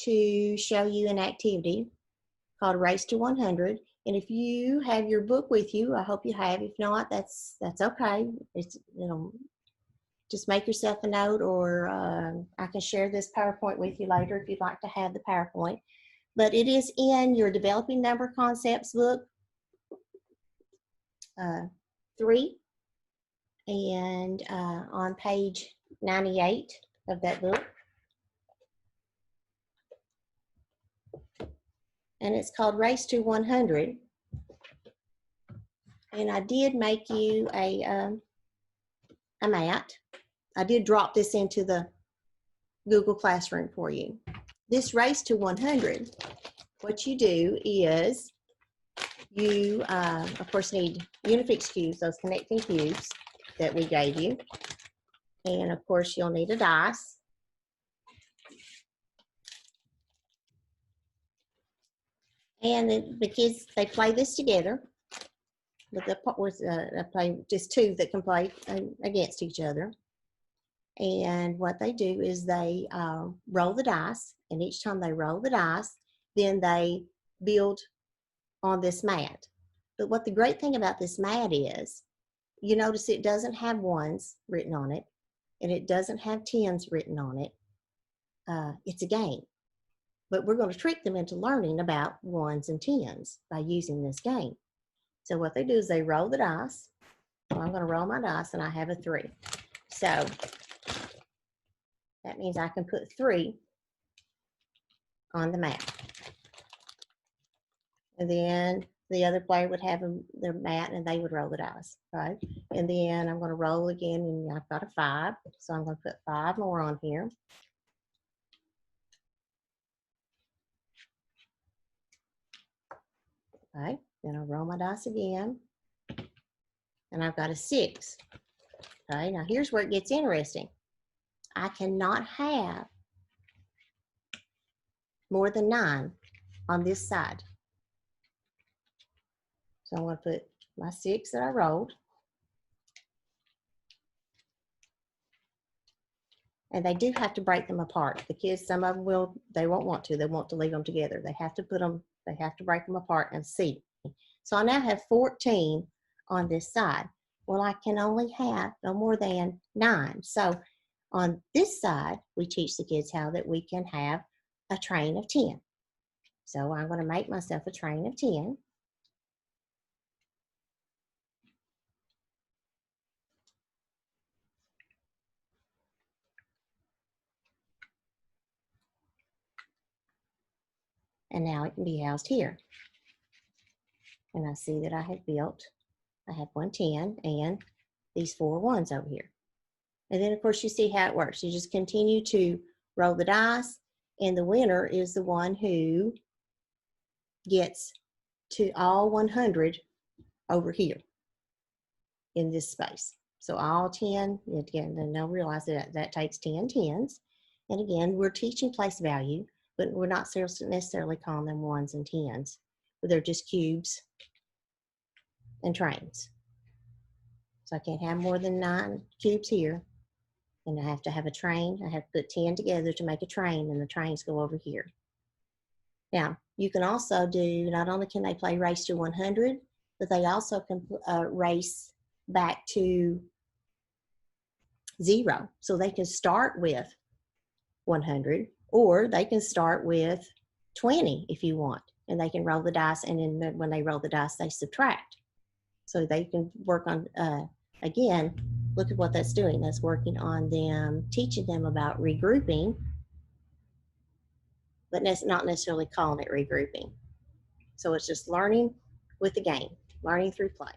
to show you an activity called Race to 100. And if you have your book with you, I hope you have. If not, that's okay. It's, just make yourself a note, or I can share this PowerPoint with you later if you'd like to have the PowerPoint. But it is in your Developing Number Concepts book 3, and on page 98 of that book. And it's called Race to 100. And I did make you a mat. I did drop this into the Google Classroom for you. This Race to 100, what you do is you, of course, need Unifix cubes, those connecting cubes that we gave you. And, of course, you'll need a dice. And the kids, they play this together. Play just 2 that can play against each other. And what they do is they roll the dice, and each time they roll the dice, then they build on this mat. But what the great thing about this mat is, you notice it doesn't have 1s written on it, and it doesn't have 10s written on it. It's a game. But we're going to trick them into learning about 1s and 10s by using this game. So what they do is they roll the dice. So I'm going to roll my dice, and I have a 3. So that means I can put 3 on the mat. And then the other player would have their mat, and they would roll the dice, right? And then I'm going to roll again, and I've got a 5. So I'm going to put 5 more on here. Okay, then I'll roll my dice again, and I've got a 6. Okay, now here's where it gets interesting. I cannot have more than 9 on this side. So I'm going to put my 6 that I rolled. And they do have to break them apart. The kids, some of them they won't want to. They want to leave them together. They have to they have to break them apart and see. So I now have 14 on this side. Well, I can only have no more than 9. So on this side, we teach the kids how that we can have a train of 10. So I'm going to make myself a train of 10. And now it can be housed here. And I see that I have one 10 and these 4 1s over here. And then, of course, you see how it works. You just continue to roll the dice, and the winner is the one who gets to all 100 over here in this space. So all 10, again, then they'll realize that takes 10 10s. And again, we're teaching place value, but we're not necessarily calling them 1s and 10s, but they're just cubes and trains. So I can't have more than 9 cubes here. And I have to have a train. I have to put 10 together to make a train, and the trains go over here. Now, you can also do, not only can they play Race to 100, but they also can race back to 0. So they can start with 100, or they can start with 20 if you want. And they can roll the dice, and then when they roll the dice, they subtract. So they can work on, again, look at what that's doing. That's working on them, teaching them about regrouping, but not necessarily calling it regrouping. So it's just learning with the game, learning through play.